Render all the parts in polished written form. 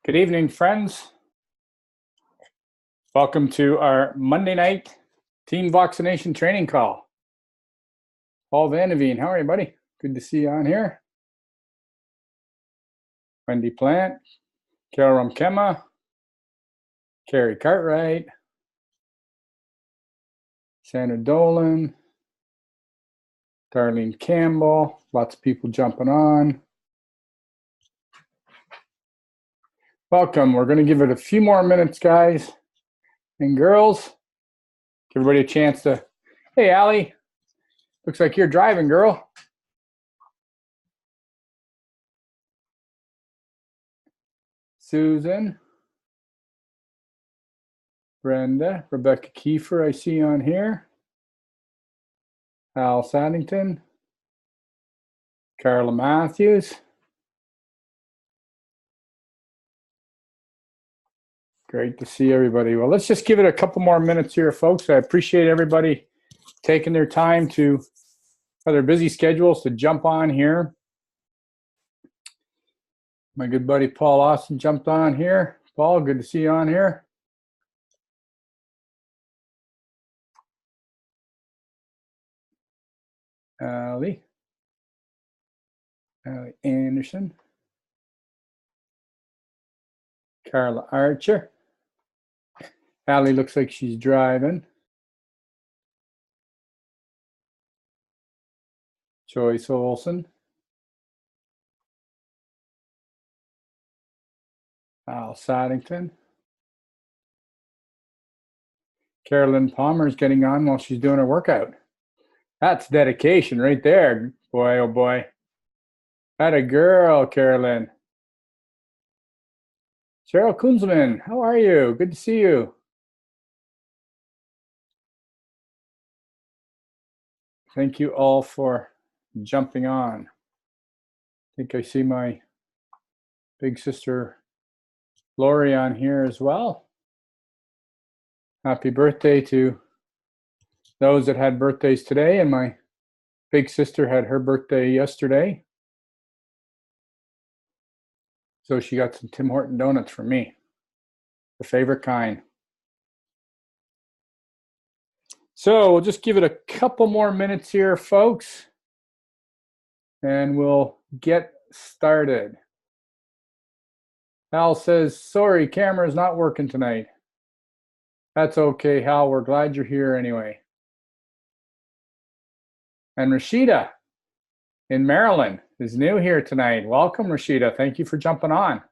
Good evening, friends. Welcome to our Monday night team vaccination training call. Paul Vanderveen, how are you, buddy? Good to see you on here. Wendy Plant, Carol Rumkema, Carrie Cartwright, Sandra Dolan, Darlene Campbell, lots of people jumping on. Welcome. We're going to give it a few more minutes, guys and girls. Give everybody a chance to, hey, Allie, looks like you're driving, girl. Susan, Brenda, Rebecca Kiefer, I see on here. Al Saddington, Carla Matthews. Great to see everybody. Well, let's just give it a couple more minutes here, folks. I appreciate everybody taking their time to, for their busy schedules, to jump on here. My good buddy Paul Austin jumped on here. Paul, good to see you on here. Allie Anderson. Carla Archer. Allie looks like she's driving. Joyce Olson. Al Saddington. Carolyn Palmer's getting on while she's doing her workout. That's dedication right there. Boy, oh boy. Atta girl, Carolyn. Cheryl Kunzelman, how are you? Good to see you. Thank you all for jumping on. I think I see my big sister Lori on here as well. Happy birthday to those that had birthdays today, and my big sister had her birthday yesterday. So she got some Tim Horton donuts from me, her favorite kind. So we'll just give it a couple more minutes here, folks, and we'll get started. Hal says, sorry, camera's not working tonight. That's okay, Hal. We're glad you're here anyway. And Rashida in Maryland is new here tonight. Welcome, Rashida. Thank you for jumping on.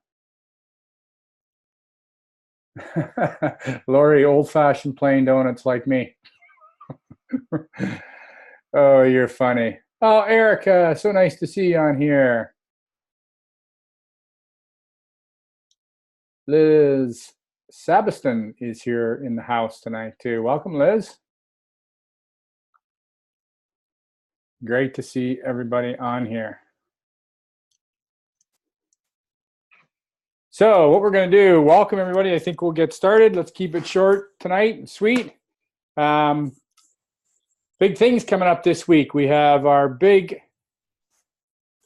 Lori, old-fashioned plain donuts like me. Oh, you're funny. Oh, Erica, so nice to see you on here. Liz Sabiston is here in the house tonight too. Welcome, Liz. Great to see everybody on here. So what we're going to do, welcome everybody. I think we'll get started. Let's keep it short tonight and sweet. Big things coming up this week. We have our big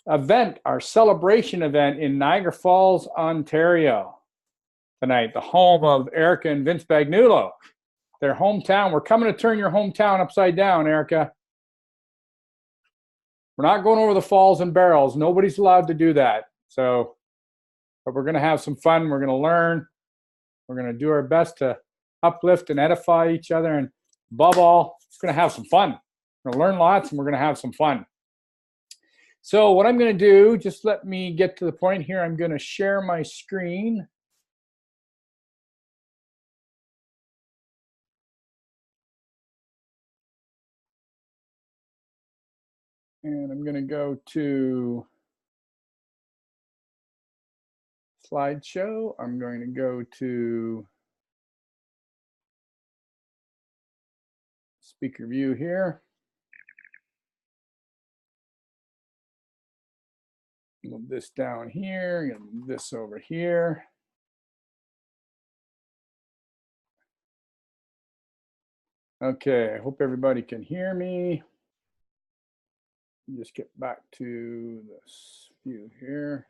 event, our celebration event in Niagara Falls, Ontario tonight, the home of Erica and Vince Bagnulo, their hometown. We're coming to turn your hometown upside down, Erica. We're not going over the falls and barrels. Nobody's allowed to do that. So, but we're going to have some fun. We're going to learn. We're going to do our best to uplift and edify each other. And above all, we're going to have some fun. We're going to learn lots and we're going to have some fun. So what I'm going to do, just let me get to the point here. I'm going to share my screen. And I'm going to go to slideshow. I'm going to go to speaker view here. Move this down here, move this over here. Okay, I hope everybody can hear me. Just get back to this view here.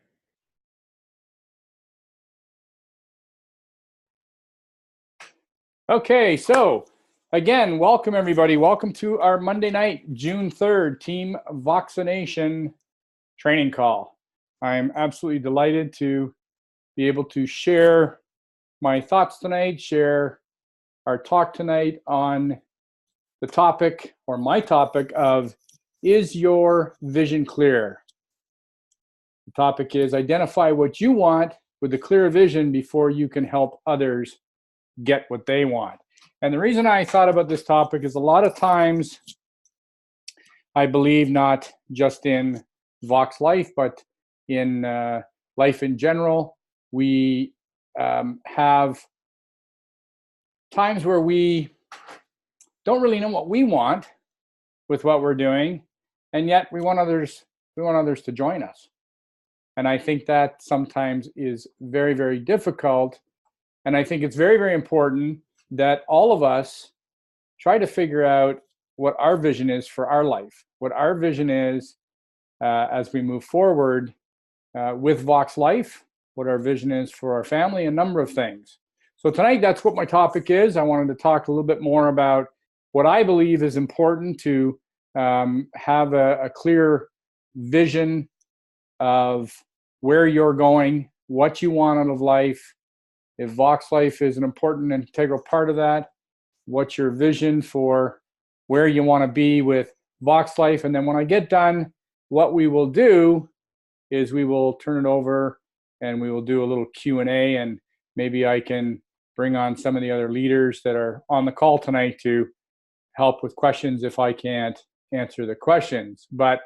Okay, so again, welcome everybody. Welcome to our Monday night, June 3rd, Team Voxination training call. I'm absolutely delighted to be able to share my thoughts tonight, share our talk tonight on the topic, or my topic, of is your vision clear? The topic is identify what you want with a clear vision before you can help others get what they want. And the reason I thought about this topic is a lot of times I believe, not just in Vox Life, but in life in general, we have times where we don't really know what we want with what we're doing, and yet we want others to join us. And I think that sometimes is very, very difficult. And I think it's very, very important that all of us try to figure out what our vision is for our life, what our vision is as we move forward with Vox Life, what our vision is for our family, a number of things. So tonight, that's what my topic is. I wanted to talk a little bit more about what I believe is important to have a clear vision of where you're going, what you want out of life. If Vox Life is an important and integral part of that, what's your vision for where you want to be with Vox Life? And then when I get done, what we will do is we will turn it over and we will do a little Q&A, and maybe I can bring on some of the other leaders that are on the call tonight to help with questions if I can't answer the questions. But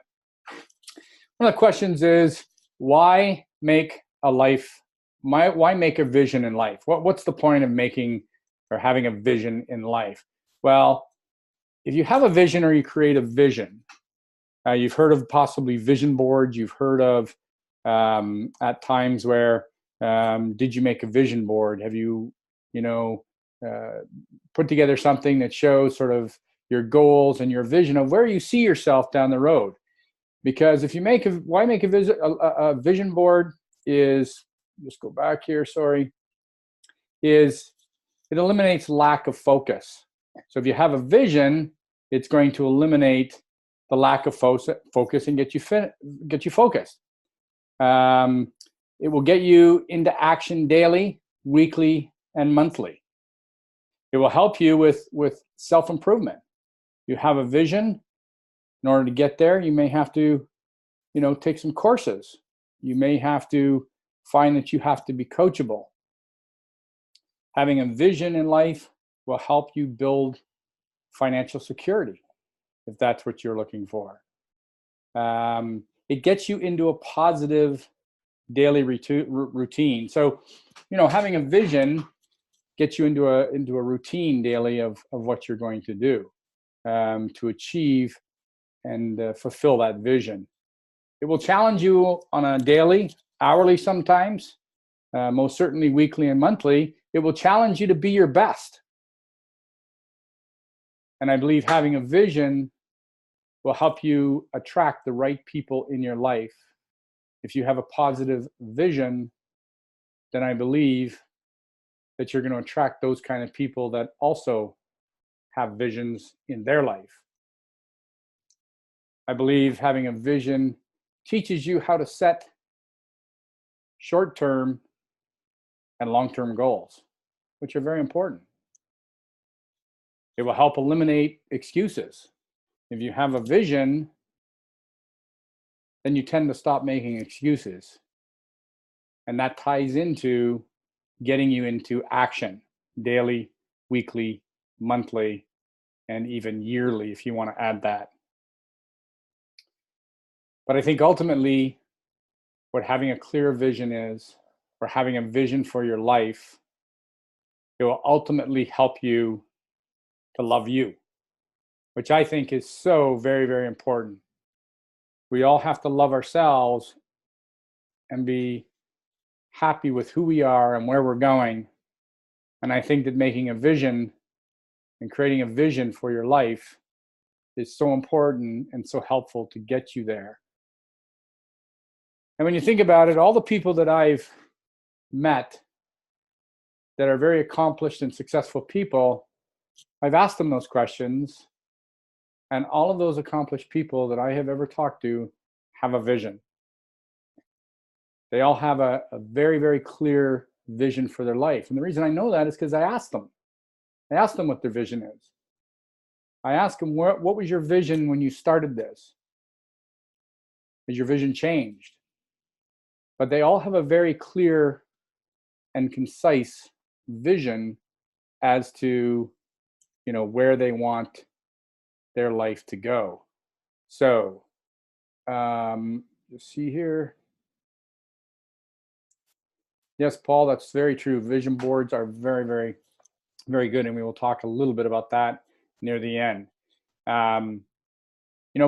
one of the questions is, why make a life? Why make a vision in life? What's the point of making or having a vision in life? Well, if you have a vision or you create a vision, you've heard of possibly vision boards. You've heard of at times where did you make a vision board? Have you put together something that shows sort of your goals and your vision of where you see yourself down the road? Because if you why make a vision board is, just go back here, sorry, is it eliminates lack of focus. So if you have a vision, it's going to eliminate the lack of focus and get you focused. It will get you into action daily, weekly, and monthly. It will help you with self-improvement. You have a vision. In order to get there, you may have to, take some courses. You may have to find that you have to be coachable. Having a vision in life will help you build financial security, if that's what you're looking for. It gets you into a positive daily routine. So, having a vision gets you into a routine daily of what you're going to do to achieve and fulfill that vision. It will challenge you on a daily, hourly sometimes, most certainly weekly and monthly. It will challenge you to be your best. And I believe having a vision will help you attract the right people in your life. If you have a positive vision, then I believe that you're going to attract those kind of people that also have visions in their life. I believe having a vision teaches you how to set short-term and long-term goals, which are very important. It will help eliminate excuses. If you have a vision, then you tend to stop making excuses. And that ties into getting you into action daily, weekly, monthly, and even yearly if you want to add that. But I think ultimately what having a clear vision is, or having a vision for your life, it will ultimately help you to love you, which I think is so very, very important. We all have to love ourselves and be happy with who we are and where we're going. And I think that making a vision and creating a vision for your life is so important and so helpful to get you there. And when you think about it, all the people that I've met that are very accomplished and successful people, I've asked them those questions, and all of those accomplished people that I have ever talked to have a vision. They all have a very, very clear vision for their life. And the reason I know that is because I asked them. I asked them what their vision is. I asked them, what was your vision when you started this? Has your vision changed? But they all have a very clear and concise vision as to, where they want their life to go. So, you see here. Yes, Paul, that's very true. Vision boards are very, very, very good, and we will talk a little bit about that near the end.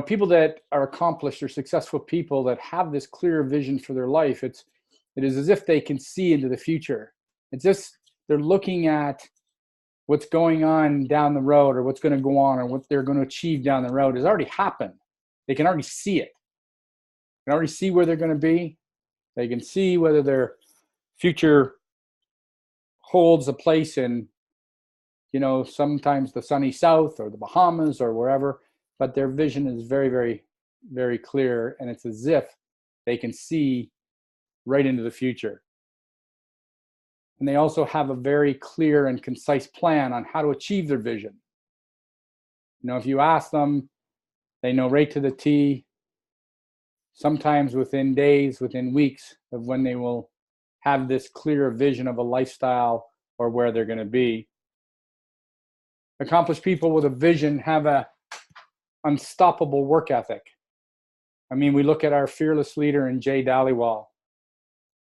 People that are accomplished or successful people that have this clear vision for their life, it is as if they can see into the future. It's just they're looking at what's going on down the road, or what's going to go on, or what they're going to achieve down the road has already happened. They can already see it. They can already see where they're going to be. They can see whether their future holds a place in, sometimes the sunny South or the Bahamas or wherever, but their vision is very, very, very clear, and it's as if they can see right into the future. And they also have a very clear and concise plan on how to achieve their vision. If you ask them, they know right to the T, sometimes within days, within weeks of when they will have this clear vision of a lifestyle or where they're going to be. Accomplished people with a vision have a unstoppable work ethic. I mean, we look at our fearless leader in Jay Dhaliwal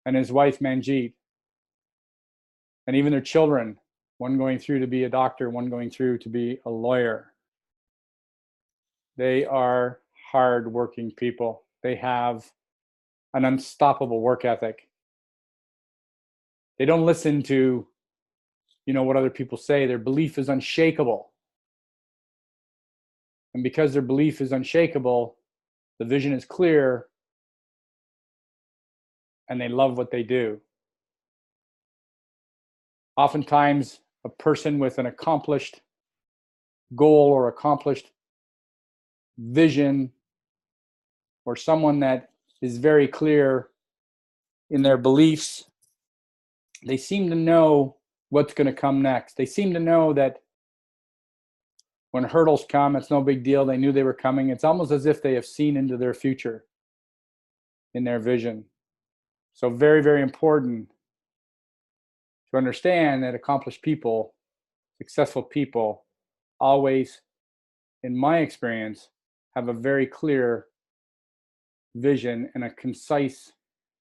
and his wife Manjeet, and even their children, one going through to be a doctor, one going through to be a lawyer. They are hard-working people. They have an unstoppable work ethic. They don't listen to, what other people say. Their belief is unshakable. And because their belief is unshakable, the vision is clear, and they love what they do. Oftentimes, a person with an accomplished goal or accomplished vision, or someone that is very clear in their beliefs, they seem to know what's going to come next. They seem to know that when hurdles come, it's no big deal. They knew they were coming. It's almost as if they have seen into their future in their vision. So very, very important to understand that accomplished people, successful people, always, in my experience, have a very clear vision and a concise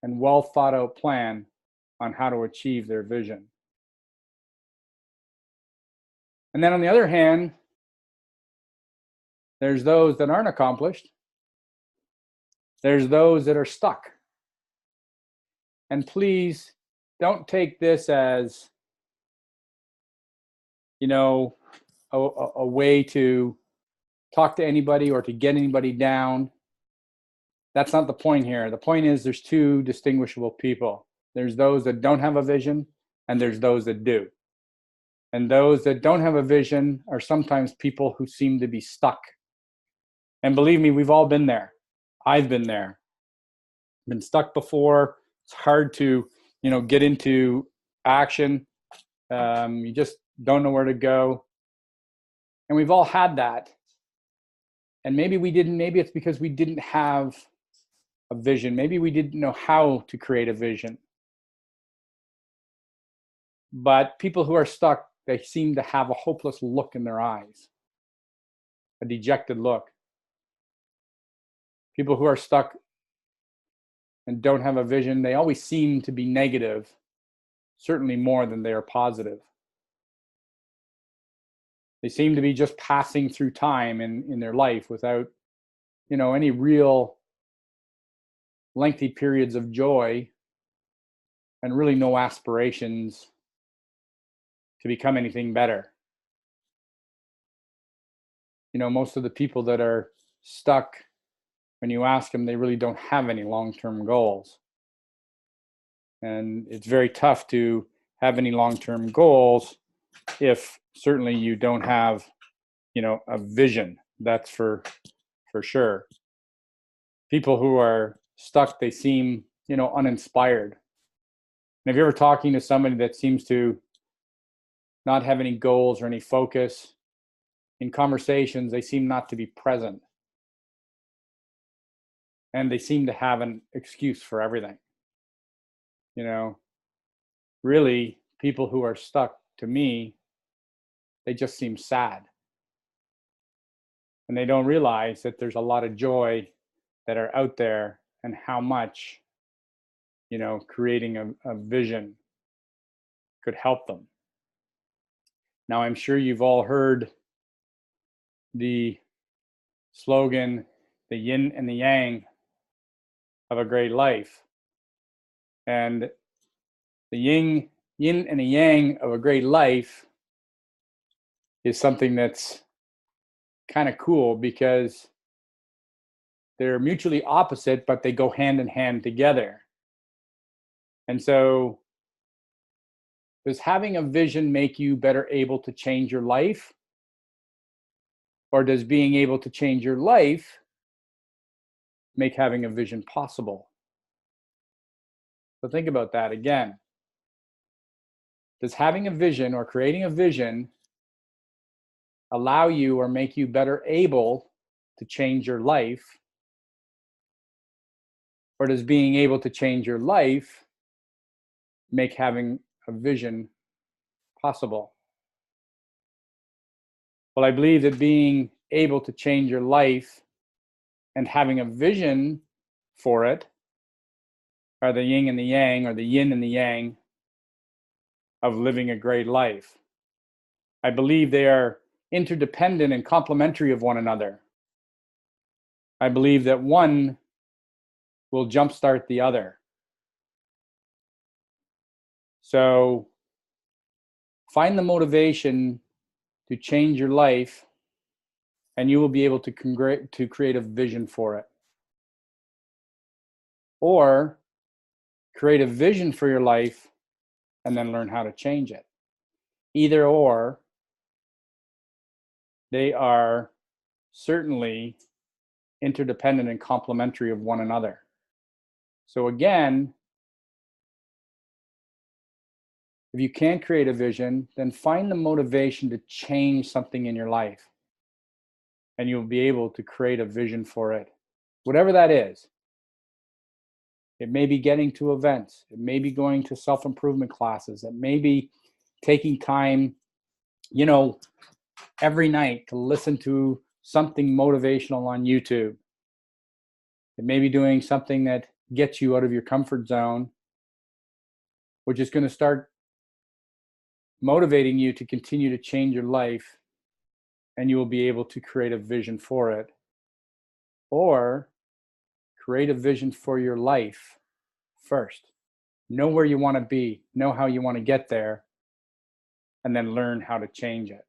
and well thought out plan on how to achieve their vision. And then on the other hand, there's those that aren't accomplished. There's those that are stuck. And please don't take this as, a way to talk to anybody or to get anybody down. That's not the point here. The point is there's two distinguishable people. There's those that don't have a vision, and there's those that do. And those that don't have a vision are sometimes people who seem to be stuck. And believe me, we've all been there. I've been there. Been stuck before. It's hard to, get into action. You just don't know where to go. And we've all had that. And maybe it's because we didn't have a vision. Maybe we didn't know how to create a vision. But people who are stuck, they seem to have a hopeless look in their eyes, a dejected look. People who are stuck and don't have a vision, they always seem to be negative, certainly more than they are positive. They seem to be just passing through time in their life without, any real lengthy periods of joy, and really no aspirations to become anything better. Most of the people that are stuck, when you ask them, they really don't have any long-term goals. And it's very tough to have any long-term goals if certainly you don't have, a vision. That's for sure. People who are stuck, they seem, uninspired. And if you're ever talking to somebody that seems to not have any goals or any focus in conversations, they seem not to be present. And they seem to have an excuse for everything. Really, people who are stuck, to me, they just seem sad. And they don't realize that there's a lot of joy that are out there, and how much, creating a vision could help them. Now, I'm sure you've all heard the slogan, the yin and the yang of a great life. And the yin and the yang of a great life is something that's kind of cool, because they're mutually opposite, but they go hand in hand together. And so, does having a vision make you better able to change your life? Or does being able to change your life make having a vision possible? So think about that again. Does having a vision or creating a vision allow you or make you better able to change your life? Or does being able to change your life make having a vision possible? Well, I believe that being able to change your life and having a vision for it are the yin and the yang, or the yin and the yang of living a great life. I believe they are interdependent and complementary of one another. I believe that one will jumpstart the other. So find the motivation to change your life, and you will be able to create a vision for it. Or create a vision for your life and then learn how to change it. Either or, they are certainly interdependent and complementary of one another. So again, if you can't create a vision, then find the motivation to change something in your life, and you'll be able to create a vision for it, whatever that is. It may be getting to events. It may be going to self-improvement classes. It may be taking time, every night to listen to something motivational on YouTube. It may be doing something that gets you out of your comfort zone, which is going to start motivating you to continue to change your life, and you will be able to create a vision for it. Or create a vision for your life first. Know where you want to be, know how you want to get there, and then learn how to change it.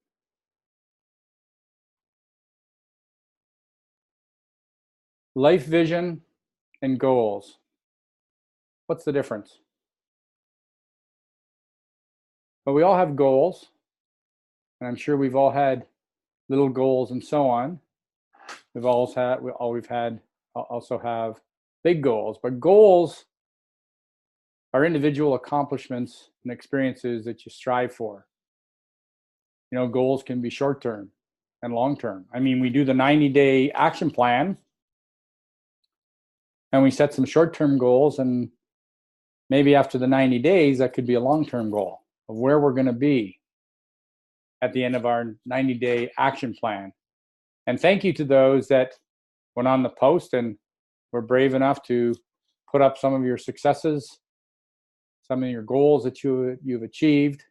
Life vision and goals. What's the difference? Well, we all have goals, and I'm sure we've all had little goals and so on. We also have big goals, but goals are individual accomplishments and experiences that you strive for. Goals can be short-term and long-term. I mean, we do the 90-day action plan, and we set some short-term goals, and maybe after the 90 days, that could be a long-term goal of where we're going to be at the end of our 90-day action plan. And thank you to those that went on the post and were brave enough to put up some of your successes, some of your goals that you've achieved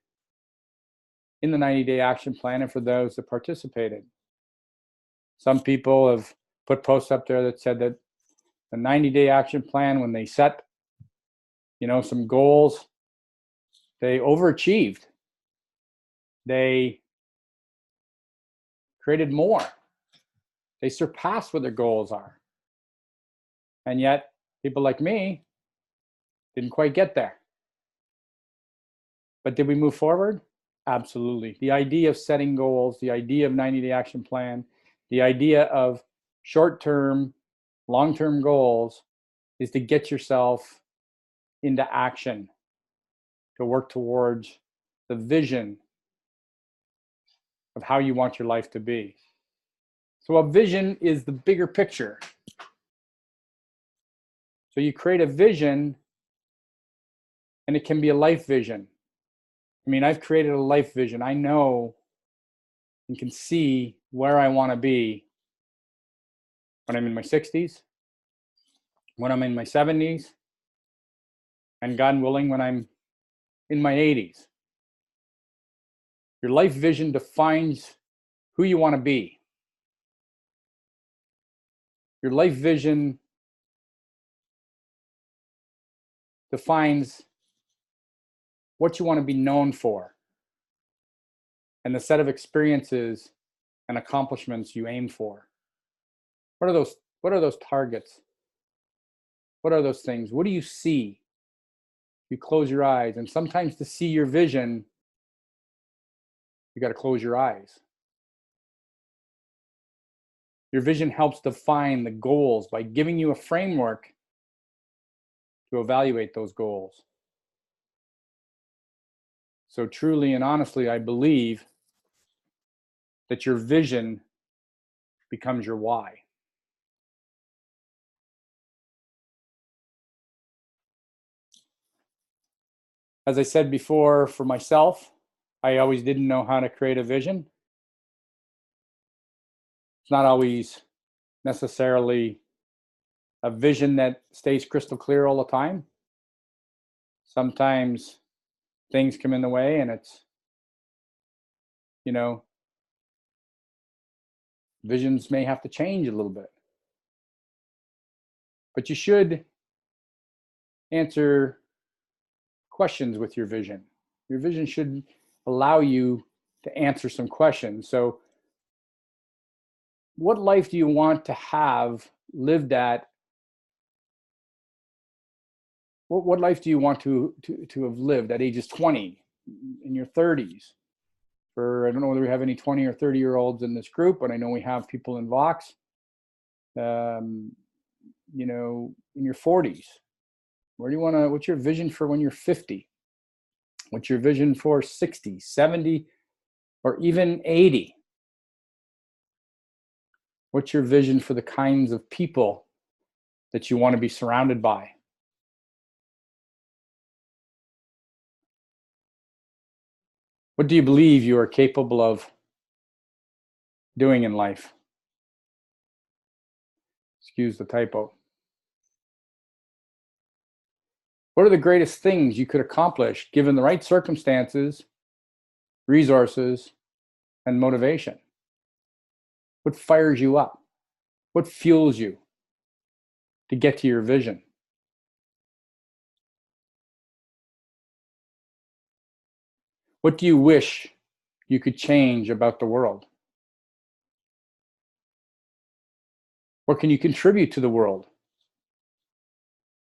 in the 90-day action plan, and for those that participated. Some people have put posts up there that said that the 90-day action plan, when they set, some goals, they overachieved. They created more. They surpassed what their goals are. And yet, people like me didn't quite get there. But did we move forward? Absolutely. The idea of setting goals, the idea of 90-day action plan, the idea of short-term, long-term goals is to get yourself into action, to work towards the vision of how you want your life to be. So a vision is the bigger picture. So you create a vision, and it can be a life vision. I mean, I've created a life vision. I know and can see where I want to be when I'm in my 60s, when I'm in my 70s, and God willing, when I'm in my 80s. Your life vision defines who you want to be. Your life vision defines what you want to be known for and the set of experiences and accomplishments you aim for. What are those targets? What are those things? What do you see? You close your eyes, and sometimes to see your vision, you got to close your eyes. Your vision helps define the goals by giving you a framework to evaluate those goals. So truly and honestly, I believe that your vision becomes your why. As I said before, for myself, I always didn't know how to create a vision. It's not always necessarily a vision that stays crystal clear all the time. Sometimes things come in the way, and it's, visions may have to change a little bit. But you should answer questions with your vision. Your vision should allow you to answer some questions. So, what life do you want to have lived at? What life do you want to have lived at ages 20, in your 30s? I don't know whether we have any 20 or 30-year-olds in this group, but I know we have people in Vox. In your 40s. What's your vision for when you're 50? What's your vision for 60, 70, or even 80? What's your vision for the kinds of people that you want to be surrounded by? What do you believe you are capable of doing in life? Excuse the typo. What are the greatest things you could accomplish given the right circumstances, resources, and motivation? What fires you up? What fuels you to get to your vision? What do you wish you could change about the world? What can you contribute to the world?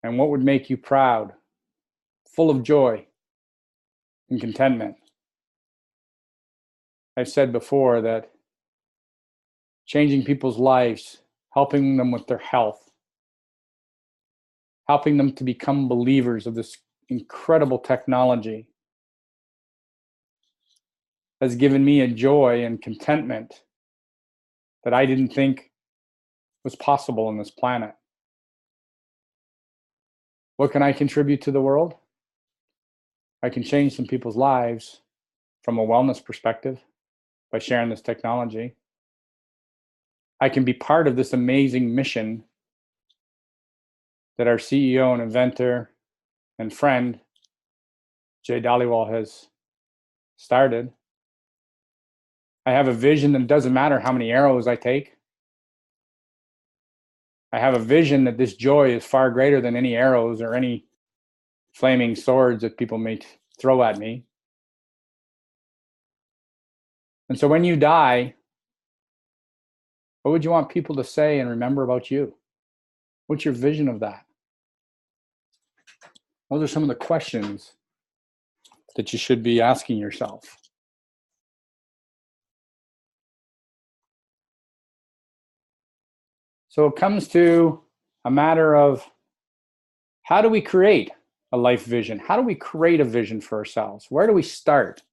And what would make you proud, full of joy and contentment? I've said before that changing people's lives, helping them with their health, helping them to become believers of this incredible technology has given me a joy and contentment that I didn't think was possible on this planet. What can I contribute to the world? I can change some people's lives from a wellness perspective by sharing this technology. I can be part of this amazing mission that our CEO and inventor and friend, Jay Dhaliwal, has started. I have a vision that it doesn't matter how many arrows I take. I have a vision that this joy is far greater than any arrows or any flaming swords that people may throw at me. And so when you die, what would you want people to say and remember about you? What's your vision of that? Those are some of the questions that you should be asking yourself. So it comes to a matter of, how do we create a life vision? How do we create a vision for ourselves? Where do we start?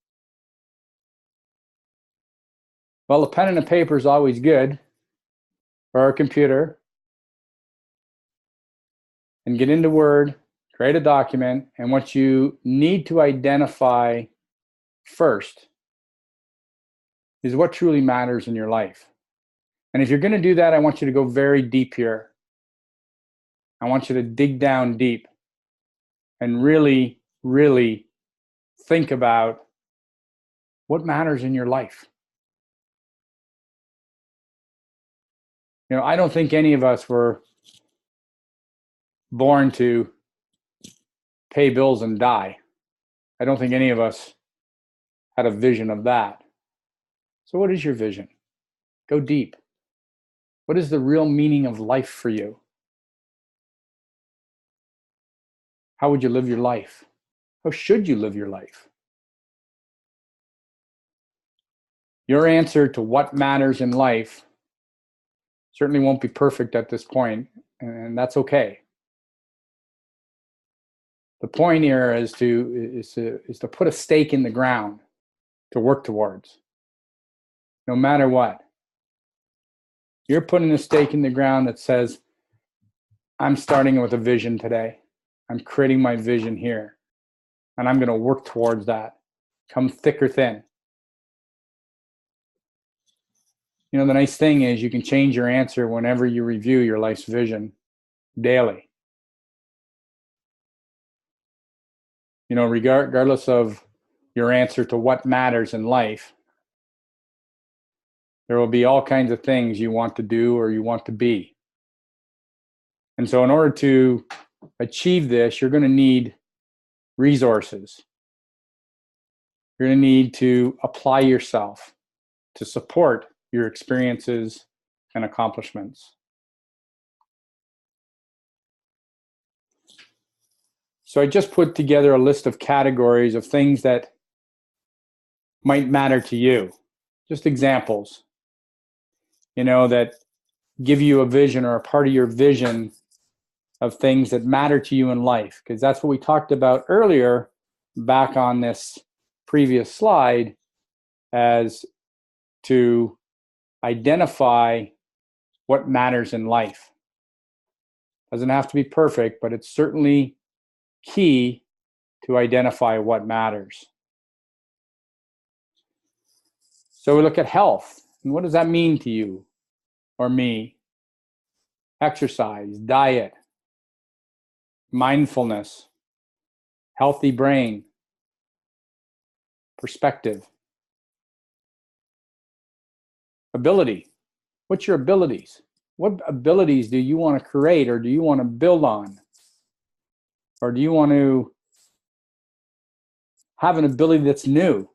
Well, a pen and a paper is always good, or a computer, and get into Word, create a document, and what you need to identify first is what truly matters in your life. And if you're going to do that, I want you to go very deep here. I want you to dig down deep and really, really think about what matters in your life. You know, I don't think any of us were born to pay bills and die. I don't think any of us had a vision of that. So what is your vision? Go deep. What is the real meaning of life for you? How would you live your life? How should you live your life? Your answer to what matters in life certainly won't be perfect at this point, and that's okay. The point here is to put a stake in the ground to work towards, no matter what. You're putting a stake in the ground that says, I'm starting with a vision today. I'm creating my vision here, and I'm going to work towards that, come thick or thin. You know, the nice thing is you can change your answer whenever you review your life's vision daily. You know, regardless of your answer to what matters in life, there will be all kinds of things you want to do or you want to be. And so in order to achieve this, you're going to need resources. You're going to need to apply yourself to support your experiences and accomplishments. So I just put together a list of categories of things that might matter to you. Just examples, you know, that give you a vision or a part of your vision of things that matter to you in life. Because that's what we talked about earlier back on this previous slide, as to identify what matters in life. Doesn't have to be perfect, but it's certainly key to identify what matters. So we look at health. And what does that mean to you or me? Exercise, diet, mindfulness, healthy brain, perspective. Ability. What's your abilities? What abilities do you want to create, or do you want to build on? Or do you want to have an ability that's new?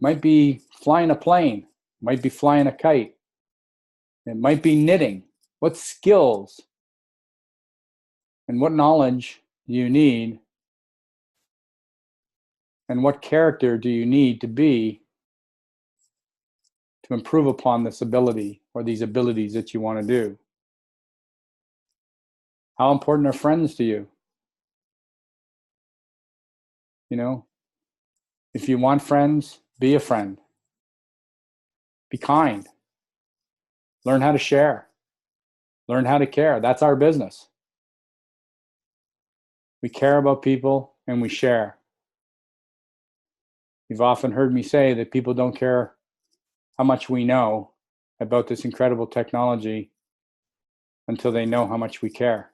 Might be flying a plane, might be flying a kite, it might be knitting. What skills and what knowledge do you need? And what character do you need to be to improve upon this ability or these abilities that you want to do? How important are friends to you? You know, if you want friends, be a friend. Be kind. Learn how to share. Learn how to care. That's our business. We care about people and we share. You've often heard me say that people don't care how much we know about this incredible technology until they know how much we care.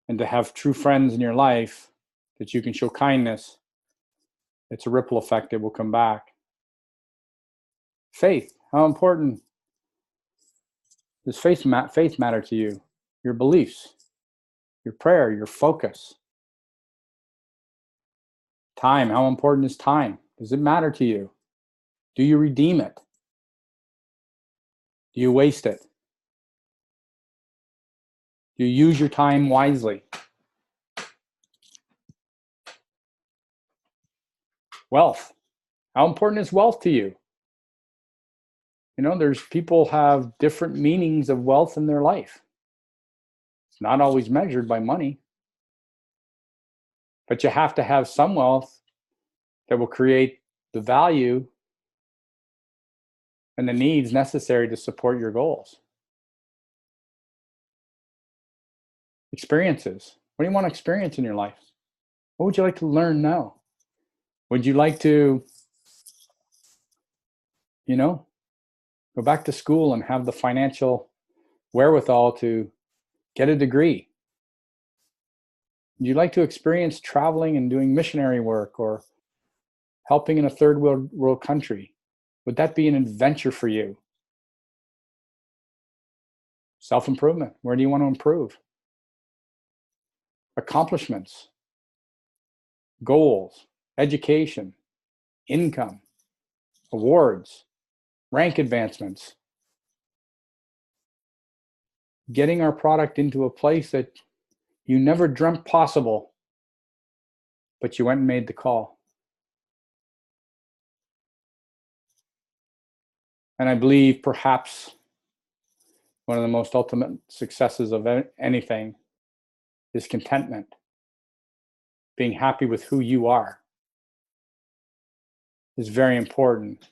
And to have true friends in your life that you can show kindness, it's a ripple effect that will come back. Faith. How important does faith matter to you? Your beliefs, your prayer, your focus. Time. How important is time? Does it matter to you? Do you redeem it? Do you waste it? Do you use your time wisely? Wealth. How important is wealth to you? You know, there's people have different meanings of wealth in their life. It's not always measured by money, but you have to have some wealth that will create the value and the needs necessary to support your goals. Experiences. What do you want to experience in your life? What would you like to learn now? Would you like to, you know, go back to school and have the financial wherewithal to get a degree? Would you like to experience traveling and doing missionary work or helping in a third world country? Would that be an adventure for you? Self-improvement. Where do you want to improve? Accomplishments, goals, education, income, awards, rank advancements. Getting our product into a place that you never dreamt possible, but you went and made the call. And I believe perhaps one of the most ultimate successes of anything is contentment. Being happy with who you are is very important,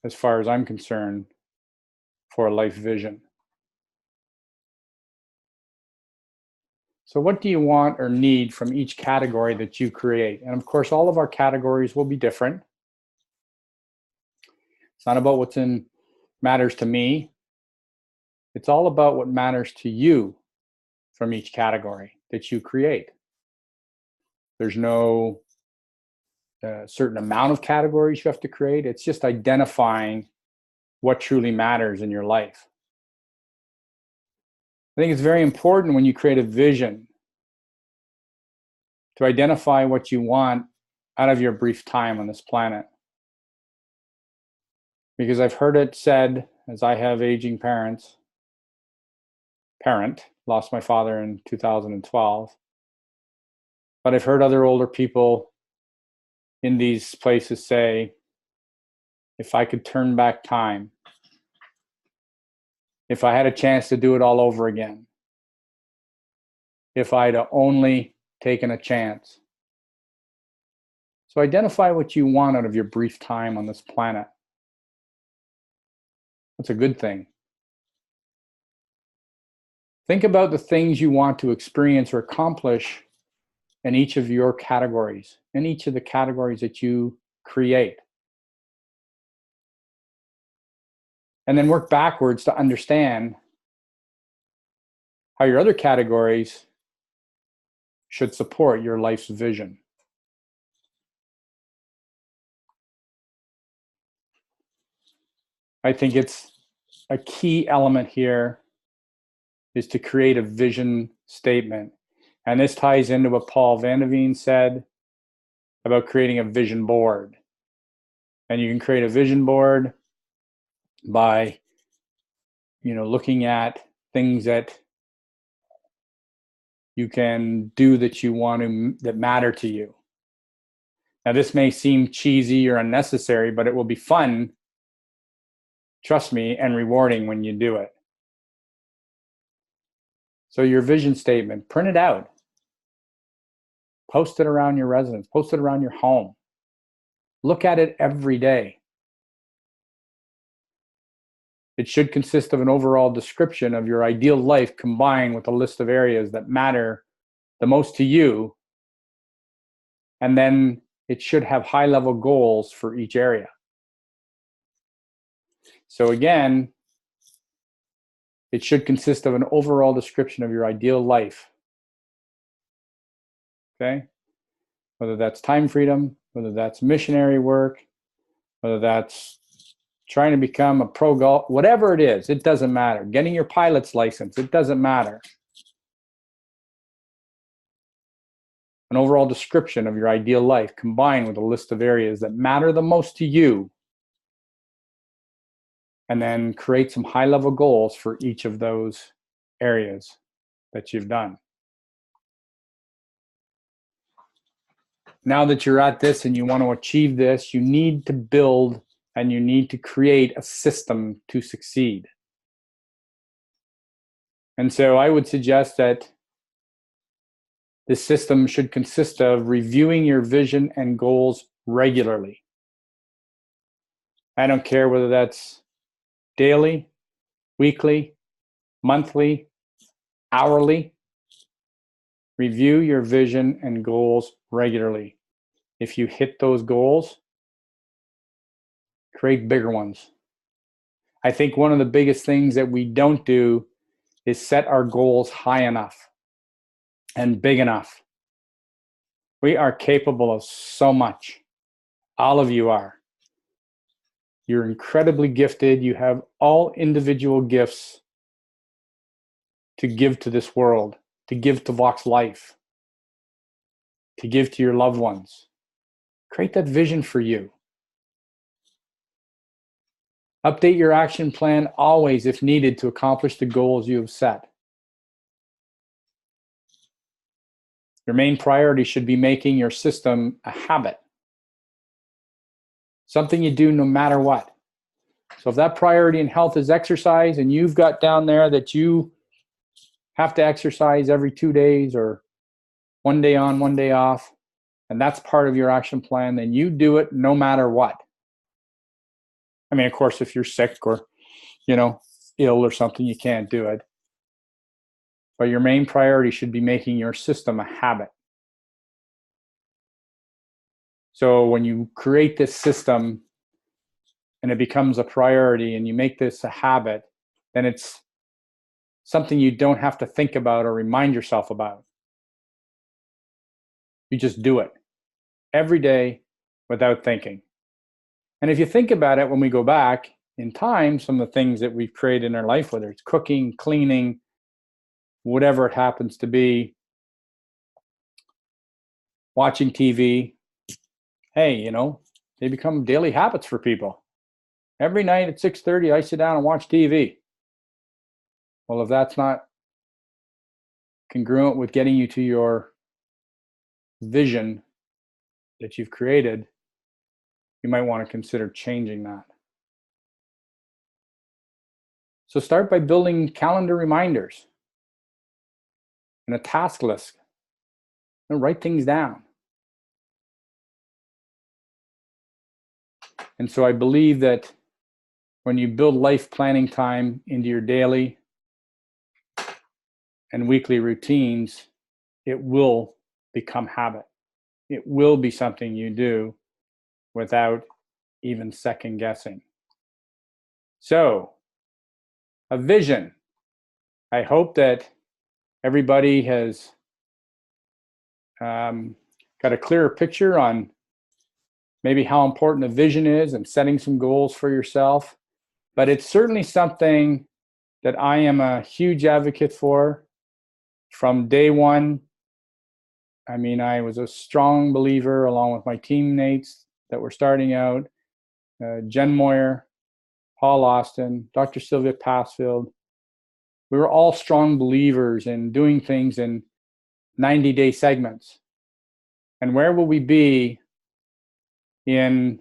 as far as I'm concerned, for a life vision. So what do you want or need from each category that you create? And of course, all of our categories will be different. It's not about what's in matters to me. It's all about what matters to you from each category that you create. There's no certain amount of categories you have to create. It's just identifying what truly matters in your life. I think it's very important when you create a vision to identify what you want out of your brief time on this planet. Because I've heard it said, as I have aging lost my father in 2012, but I've heard other older people in these places say, if I could turn back time, if I had a chance to do it all over again, if I'd only taken a chance. So identify what you want out of your brief time on this planet. That's a good thing. Think about the things you want to experience or accomplish in each of your categories, in each of the categories that you create. And then work backwards to understand how your other categories should support your life's vision. I think it's a key element here is to create a vision statement. And this ties into what Paul Van Deveen said about creating a vision board. And you can create a vision board by, looking at things that you can do that you want to, that matter to you. Now, this may seem cheesy or unnecessary, but it will be fun, trust me, and rewarding when you do it. So your vision statement, print it out. Post it around your residence. Post it around your home. Look at it every day. It should consist of an overall description of your ideal life combined with a list of areas that matter the most to you. And then it should have high-level goals for each area. So again, it should consist of an overall description of your ideal life. Okay? Whether that's time freedom, whether that's missionary work, whether that's trying to become a pro golf, whatever it is, it doesn't matter. Getting your pilot's license, it doesn't matter. An overall description of your ideal life combined with a list of areas that matter the most to you. And then create some high-level goals for each of those areas that you've done. now that you're at this and you want to achieve this, you need to build and you need to create a system to succeed. And so I would suggest that this system should consist of reviewing your vision and goals regularly. I don't care whether that's daily, weekly, monthly, hourly. Review your vision and goals regularly. If you hit those goals, create bigger ones. I think one of the biggest things that we don't do is set our goals high enough and big enough. We are capable of so much. All of you are. You're incredibly gifted. You have all individual gifts to give to this world, to give to Vox Life, to give to your loved ones. Create that vision for you. Update your action plan always if needed to accomplish the goals you have set. Your main priority should be making your system a habit. Something you do no matter what. So if that priority in health is exercise and you've got down there that you have to exercise every 2 days or 1 day on, 1 day off, and that's part of your action plan, then you do it no matter what. I mean, of course, if you're sick or, ill or something, you can't do it. But your main priority should be making your system a habit. So when you create this system and it becomes a priority and you make this a habit, then it's something you don't have to think about or remind yourself about. You just do it every day without thinking. And if you think about it, when we go back in time, some of the things that we've created in our life, whether it's cooking, cleaning, whatever it happens to be, watching TV, hey, they become daily habits for people. Every night at 6:30, I sit down and watch TV. Well, if that's not congruent with getting you to your vision that you've created, you might want to consider changing that. So start by building calendar reminders and a task list. And write things down. And so I believe that when you build life planning time into your daily and weekly routines, it will become habit. It will be something you do without even second guessing. So, a vision. I hope that everybody has got a clearer picture on maybe how important a vision is and setting some goals for yourself. But it's certainly something that I am a huge advocate for from day one. I mean, I was a strong believer along with my teammates that were starting out, Jen Moyer, Paul Austin, Dr. Sylvia Passfield. We were all strong believers in doing things in 90-day segments. And where will we be in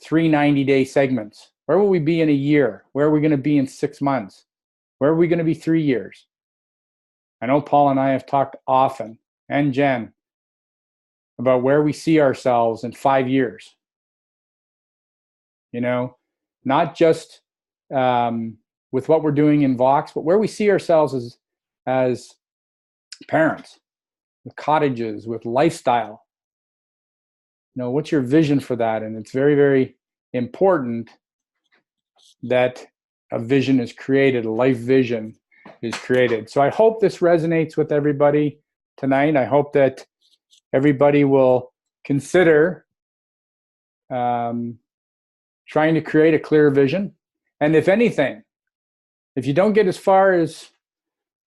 3 90-day segments? Where will we be in a year? Where are we going to be in 6 months? Where are we going to be 3 years? I know Paul and I have talked often, and Jen, about where we see ourselves in 5 years. Not just with what we're doing in Vox, but where we see ourselves as parents, with cottages, with lifestyle. What's your vision for that? And it's very, very important that a vision is created, a life vision is created. So I hope this resonates with everybody tonight. I hope that everybody will consider trying to create a clear vision. And if anything, if you don't get as far as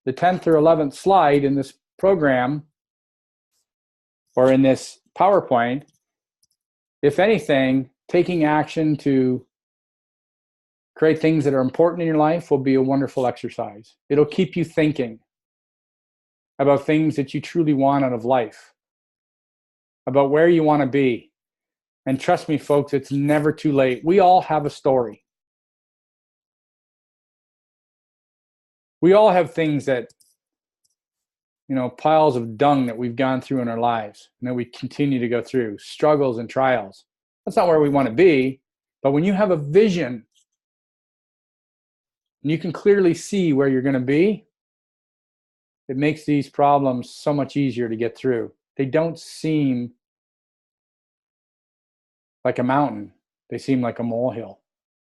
the 10th or 11th slide in this program or in this PowerPoint, if anything, taking action to create things that are important in your life will be a wonderful exercise. It'll keep you thinking about things that you truly want out of life. about where you want to be. And trust me, folks, it's never too late. We all have a story. We all have things that, piles of dung that we've gone through in our lives and that we continue to go through, struggles and trials. That's not where we want to be. But when you have a vision and you can clearly see where you're going to be, it makes these problems so much easier to get through. They don't seem like a mountain. They seem like a molehill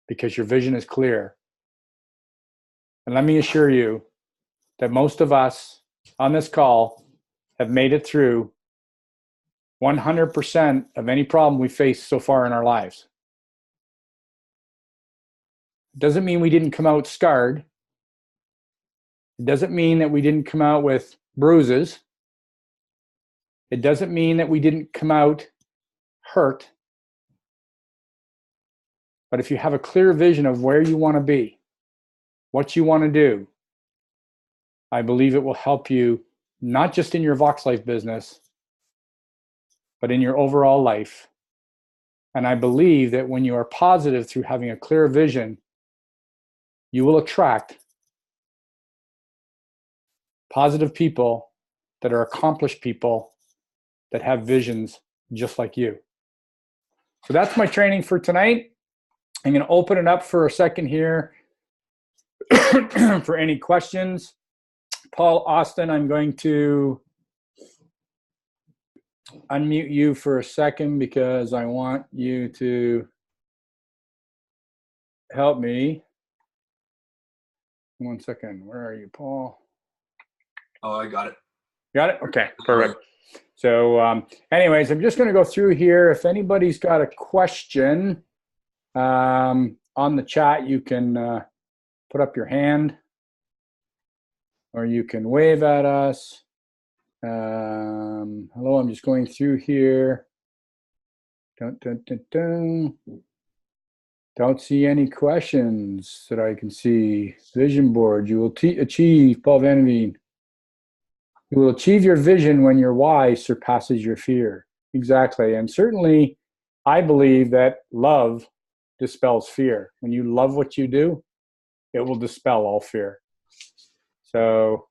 because your vision is clear. And let me assure you that most of us on this call have made it through 100% of any problem we face so far in our lives. It doesn't mean we didn't come out scarred. It doesn't mean that we didn't come out with bruises. It doesn't mean that we didn't come out hurt. But if you have a clear vision of where you want to be, what you want to do, I believe it will help you not just in your Vox Life business, but in your overall life. And I believe that when you are positive through having a clear vision, you will attract positive people that are accomplished people that have visions just like you. So that's my training for tonight. I'm going to open it up for a second here for any questions. Paul Austin, I'm going to unmute you for a second because I want you to help me. 1 second. Where are you, Paul? Oh, I got it. Got it? Okay, perfect. So anyways, I'm just going to go through here. If anybody's got a question on the chat, you can put up your hand or you can wave at us. Hello, I'm just going through here. Dun, dun, dun, dun. Don't see any questions that I can see. Vision board, you will achieve, Paul Van Veen. You will achieve your vision when your why surpasses your fear. Exactly. And certainly, I believe that love dispels fear. When you love what you do, it will dispel all fear. So,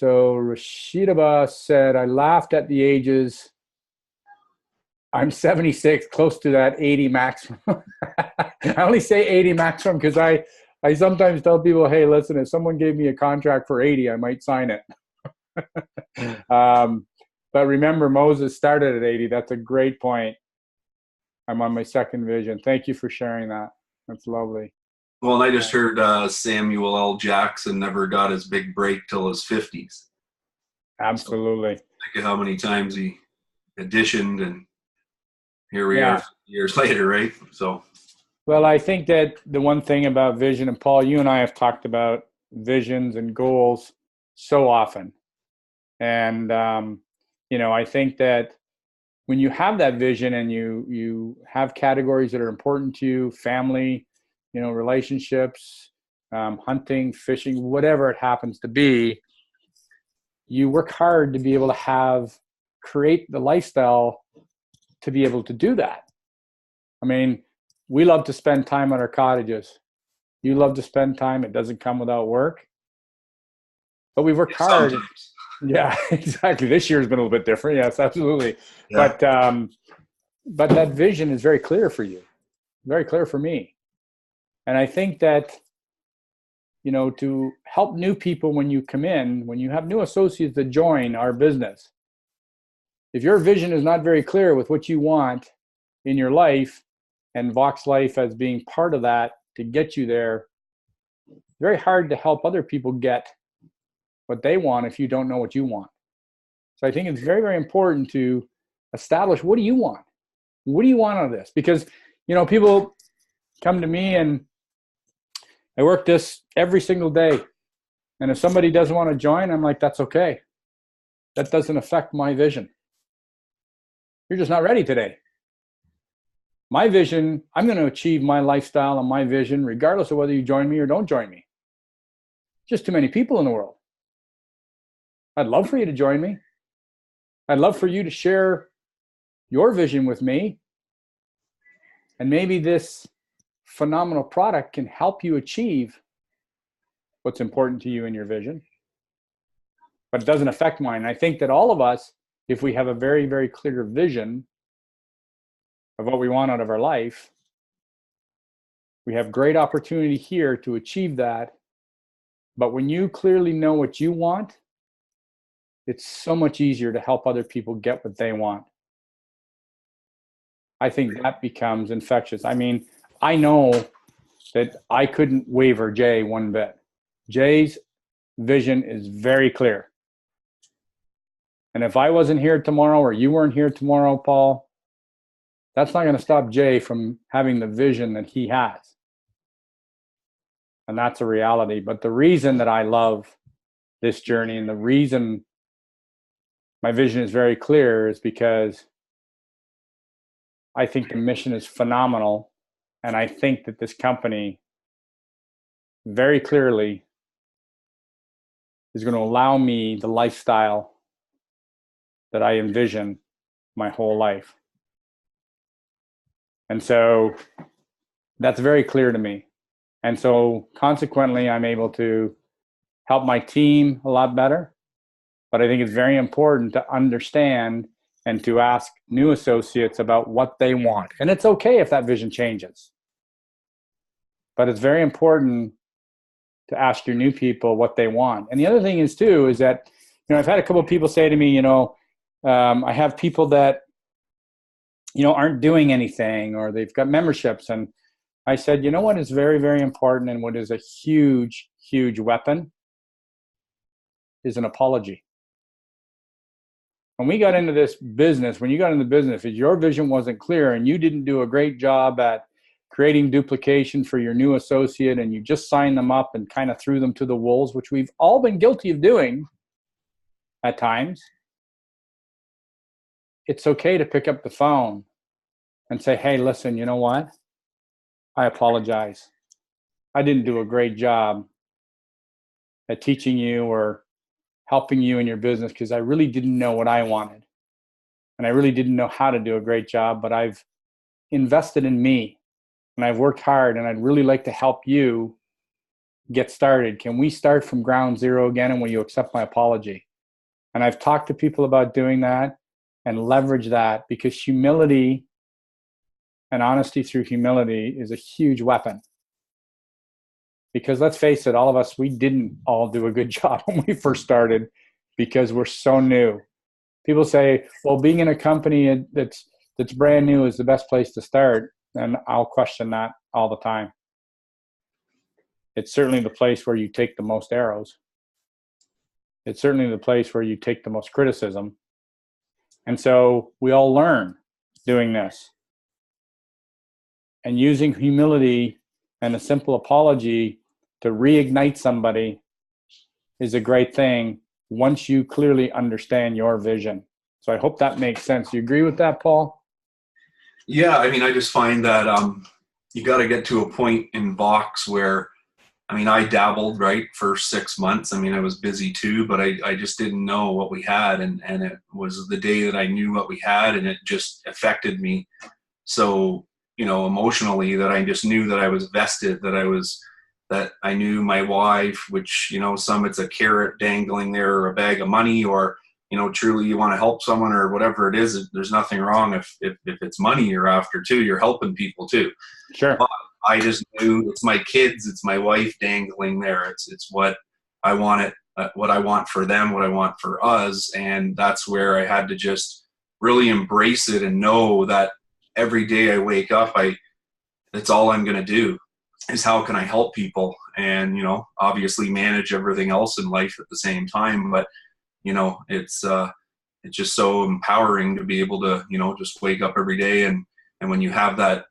Rashidaba said, I laughed at the ages. I'm 76, close to that 80 maximum. I only say 80 maximum because I sometimes tell people, hey, listen, if someone gave me a contract for 80, I might sign it. But remember, Moses started at 80. That's a great point. I'm on my second vision. Thank you for sharing that. That's lovely. Well, and I just heard Samuel L. Jackson never got his big break till his 50s. Absolutely. So think of how many times he auditioned, and here we are years later, right? So. Well, I think that the one thing about vision, and Paul, you and I have talked about visions and goals so often. And, I think that when you have that vision and you have categories that are important to you, family, relationships, hunting, fishing, whatever it happens to be, you work hard to be able to create the lifestyle to be able to do that. I mean, we love to spend time on our cottages. You love to spend time. It doesn't come without work. But we've worked hard. Sometimes. Yeah, exactly. This year's been a little bit different. Yes, absolutely. Yeah. But that vision is very clear for you, very clear for me. And I think that, to help new people when you come in, when you have new associates that join our business, if your vision is not very clear with what you want in your life, and Vox Life as being part of that to get you there, it's very hard to help other people get what they want if you don't know what you want. So I think it's very, very important to establish, what do you want? What do you want out of this? Because, people come to me and I work this every single day. And if somebody doesn't want to join, I'm like, that's okay. That doesn't affect my vision. You're just not ready today. My vision, I'm going to achieve my lifestyle and my vision regardless of whether you join me or don't join me. Just too many people in the world. I'd love for you to join me. I'd love for you to share your vision with me. And maybe this phenomenal product can help you achieve what's important to you in your vision. But it doesn't affect mine. I think that all of us, if we have a very, very clear vision of what we want out of our life, we have great opportunity here to achieve that. But when you clearly know what you want, it's so much easier to help other people get what they want. I think that becomes infectious. I mean, I know that I couldn't waver Jay one bit. Jay's vision is very clear. And if I wasn't here tomorrow or you weren't here tomorrow, Paul, that's not going to stop Jay from having the vision that he has. And that's a reality. But the reason that I love this journey and the reason my vision is very clear is because I think the mission is phenomenal. And I think that this company very clearly is going to allow me the lifestyle that I envision my whole life. And so that's very clear to me. And so consequently, I'm able to help my team a lot better. But I think it's very important to understand and to ask new associates about what they want. And it's okay if that vision changes. But it's very important to ask your new people what they want. And the other thing is too, is that, I've had a couple of people say to me, I have people that, aren't doing anything, or they've got memberships. And I said, what is very, very important and what is a huge, huge weapon is an apology. When we got into this business, when you got into the business, if your vision wasn't clear and you didn't do a great job at creating duplication for your new associate and you just signed them up and kind of threw them to the wolves, which we've all been guilty of doing at times, it's okay to pick up the phone and say, hey, listen, you know what? I apologize. I didn't do a great job at teaching you or helping you in your business because I really didn't know what I wanted. And I really didn't know how to do a great job, but I've invested in me and I've worked hard and I'd really like to help you get started. Can we start from ground zero again, and will you accept my apology? And I've talked to people about doing that and leverage that, because humility and honesty through humility is a huge weapon. Because let's face it, all of us, we didn't all do a good job when we first started because we're so new. People say, well, being in a company that's brand new is the best place to start. And I'll question that all the time. It's certainly the place where you take the most arrows. It's certainly the place where you take the most criticism. And so we all learn doing this. And using humility and a simple apology to reignite somebody is a great thing once you clearly understand your vision. So I hope that makes sense. You agree with that, Paul? Yeah, I just find that you got to get to a point in Vox where, I dabbled, right, for 6 months. I was busy too, but I just didn't know what we had. And it was the day that I knew what we had, and it just affected me so, emotionally, that I just knew that I was vested, that I knew my wife, which, some it's a carrot dangling there or a bag of money, or, truly you want to help someone or whatever it is. There's nothing wrong if it's money you're after too. You're helping people too. Sure. But I just knew it's my kids, it's my wife dangling there. It's what I want what I want for them, what I want for us. And that's where I had to just really embrace it and know that every day I wake up, that's all I'm going to do is how can I help people, and, obviously manage everything else in life at the same time. But, it's just so empowering to be able to, just wake up every day. And when you have that,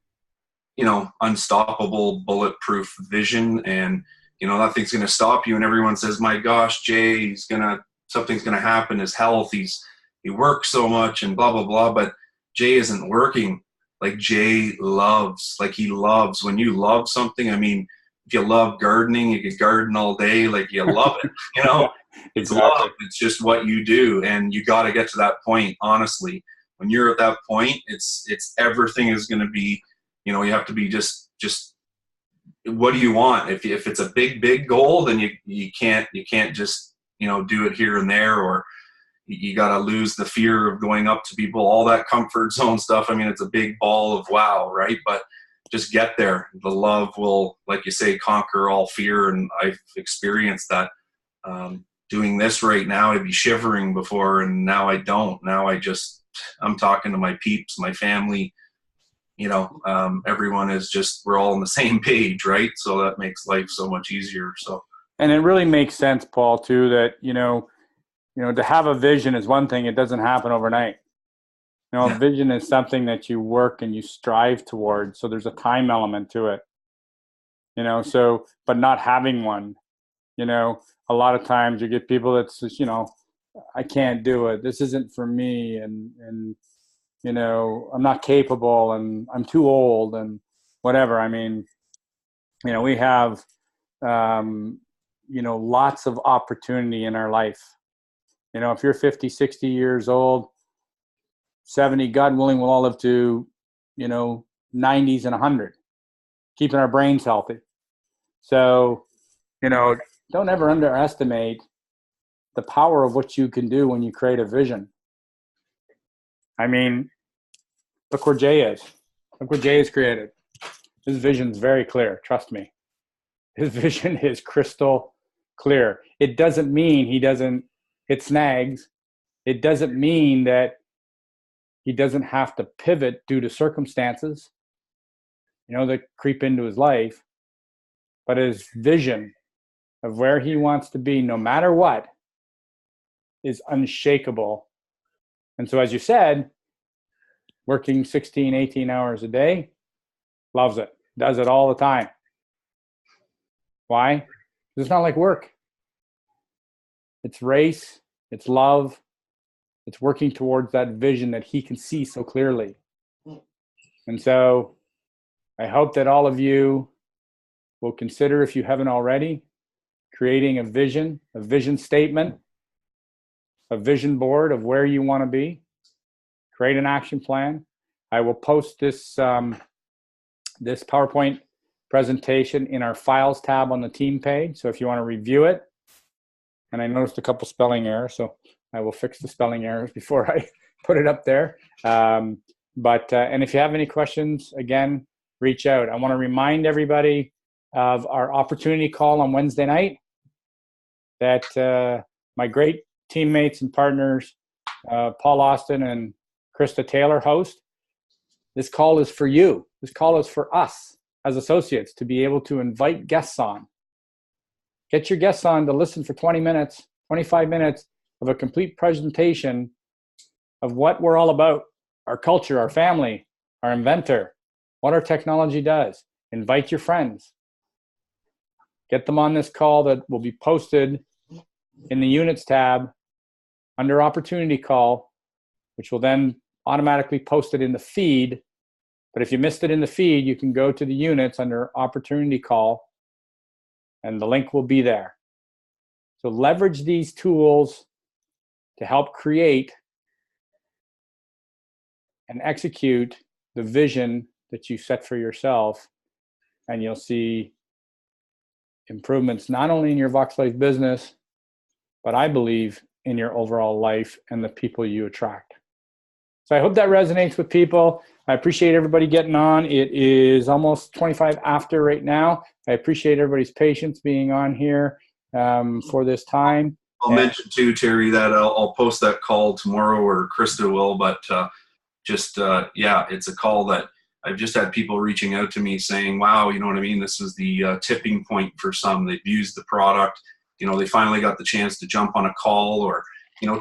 unstoppable bulletproof vision, and, nothing's going to stop you. And everyone says, my gosh, Jay, something's going to happen. His health, he works so much and blah, blah, blah. But Jay isn't working. Like Jay loves, he loves. When you love something, if you love gardening, you could garden all day. Like you love it, It's Exactly. love. It's just what you do. And you got to get to that point, honestly. When you're at that point, it's everything is going to be, you have to be just what do you want? If it's a big goal, then you can't just, do it here and there, or you got to lose the fear of going up to people, all that comfort zone stuff. I mean, it's a big ball of wow, right? But just get there. The love will, like you say, conquer all fear. And I've experienced that. Doing this right now, I'd be shivering before, and now I don't. Now I'm talking to my peeps, my family, everyone is just, we're all on the same page, right? So that makes life so much easier. So, And it really makes sense, Paul, too, that, to have a vision is one thing. It doesn't happen overnight. A vision is something that you work and you strive towards. So there's a time element to it, but not having one, a lot of times you get people that's just, I can't do it. This isn't for me. And I'm not capable and I'm too old and whatever. I mean, we have, lots of opportunity in our life. If you're 50, 60 years old, 70, God willing, we'll all live to, 90s and 100, keeping our brains healthy. So, don't ever underestimate the power of what you can do when you create a vision. I mean, look where Jay is. Look what Jay has created. His vision's very clear. Trust me. His vision is crystal clear. It doesn't mean he doesn't hit snags. It doesn't mean that he doesn't have to pivot due to circumstances, that creep into his life. But his vision of where he wants to be, no matter what, is unshakable. And so, as you said, working 16, 18 hours a day, loves it, does it all the time. Why? Because it's not like work. It's race, it's love, it's working towards that vision that he can see so clearly. And so I hope that all of you will consider, if you haven't already, creating a vision statement, a vision board of where you want to be. Create an action plan. I will post this this PowerPoint presentation in our files tab on the team page. So if you want to review it, and I noticed a couple spelling errors, so I will fix the spelling errors before I put it up there. And if you have any questions, again, reach out. I want to remind everybody of our opportunity call on Wednesday night that my great teammates and partners, Paul Austin and Krista Taylor, host. This call is for you. This call is for us as associates to be able to invite guests on. Get your guests on to listen for 20 minutes, 25 minutes of a complete presentation of what we're all about, our culture, our family, our inventor, what our technology does. Invite your friends. Get them on this call that will be posted in the units tab under opportunity call, which will then automatically post it in the feed. But if you missed it in the feed, you can go to the units under opportunity call and the link will be there. So leverage these tools to help create and execute the vision that you set for yourself, and you'll see improvements not only in your Vox Life business, but I believe in your overall life and the people you attract. So I hope that resonates with people. I appreciate everybody getting on. It is almost 25 after right now. I appreciate everybody's patience being on here for this time. I'll mention too, Terry, that I'll post that call tomorrow, or Krista will, but it's a call that I've just had people reaching out to me saying, wow, you know what I mean? This is the tipping point for some. They've used the product. They finally got the chance to jump on a call, or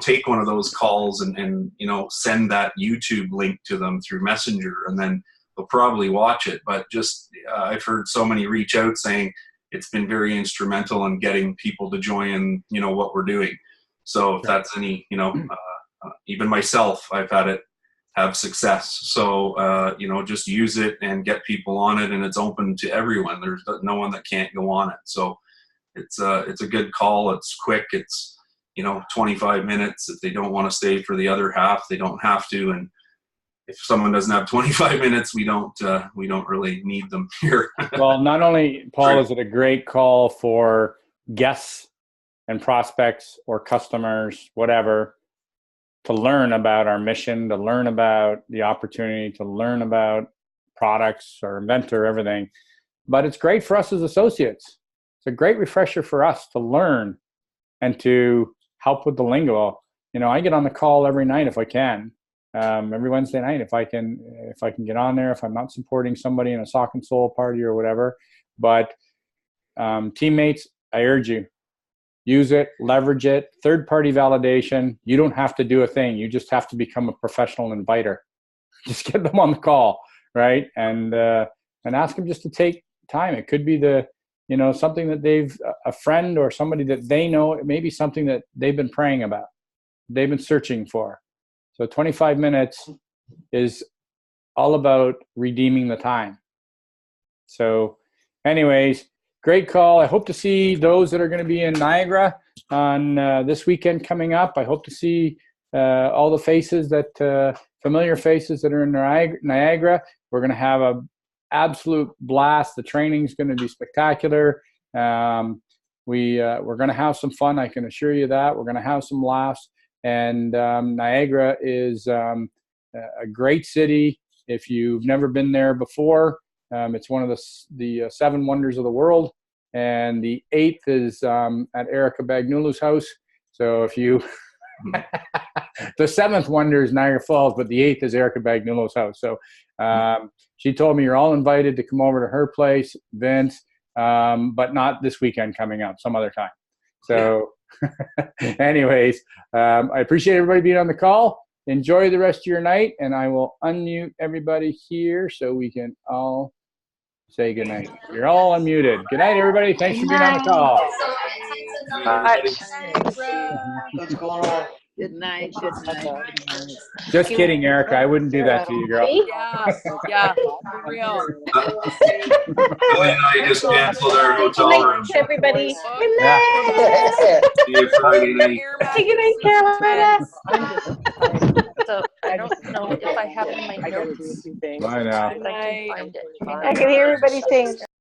take one of those calls and send that YouTube link to them through Messenger, and then they'll probably watch it. But I've heard so many reach out saying it's been very instrumental in getting people to join, what we're doing. So if that's any, even myself, I've had it have success. So, just use it and get people on it, and it's open to everyone. There's no one that can't go on it. So it's a good call. It's quick. It's you know, 25 minutes. If they don't want to stay for the other half, they don't have to. And if someone doesn't have 25 minutes, we don't really need them here. Well, not only, Paul, is it a great call for guests and prospects or customers, whatever, to learn about our mission, to learn about the opportunity, to learn about products or Inventor, everything. But it's great for us as associates. It's a great refresher for us to learn and to help with the lingo. You know, I get on the call every night if I can, every Wednesday night if I can get on there, if I'm not supporting somebody in a sock and soul party or whatever. But teammates, I urge you, use it, leverage it. Third-party validation. You don't have to do a thing. You just have to become a professional inviter. Just get them on the call, right? And ask them just to take time. It could be something that a friend or somebody that they know. It may be something that they've been praying about, they've been searching for. So 25 minutes is all about redeeming the time. So anyways, great call. I hope to see those that are going to be in Niagara on this weekend coming up. I hope to see all the faces familiar faces that are in Niagara. We're going to have a absolute blast. The training's going to be spectacular. We're going to have some fun. I can assure you that. We're going to have some laughs. And Niagara is a great city. If you've never been there before, it's one of the 7 wonders of the world. And the 8th is at Erica Bagnulu's house. So if you, the 7th wonder is Niagara Falls, but the 8th is Erica Bagnulu's house. So she told me you're all invited to come over to her place, Vince, but not this weekend coming up, some other time. So anyways, I appreciate everybody being on the call. Enjoy the rest of your night, and I will unmute everybody here so we can all say good night. You're all unmuted. Good night, everybody. Thanks for being on the call. What's going on? Good night. Good night. Just kidding, Erica. I wouldn't do that to you, girl. Yeah, for real. Billy and I just canceled our hotel room. Everybody. Good Yeah. night. See you Friday night. Good night, Carolina. So I don't know if I have it in my notes. Bye now. If I can find it. I can hear everybody sing.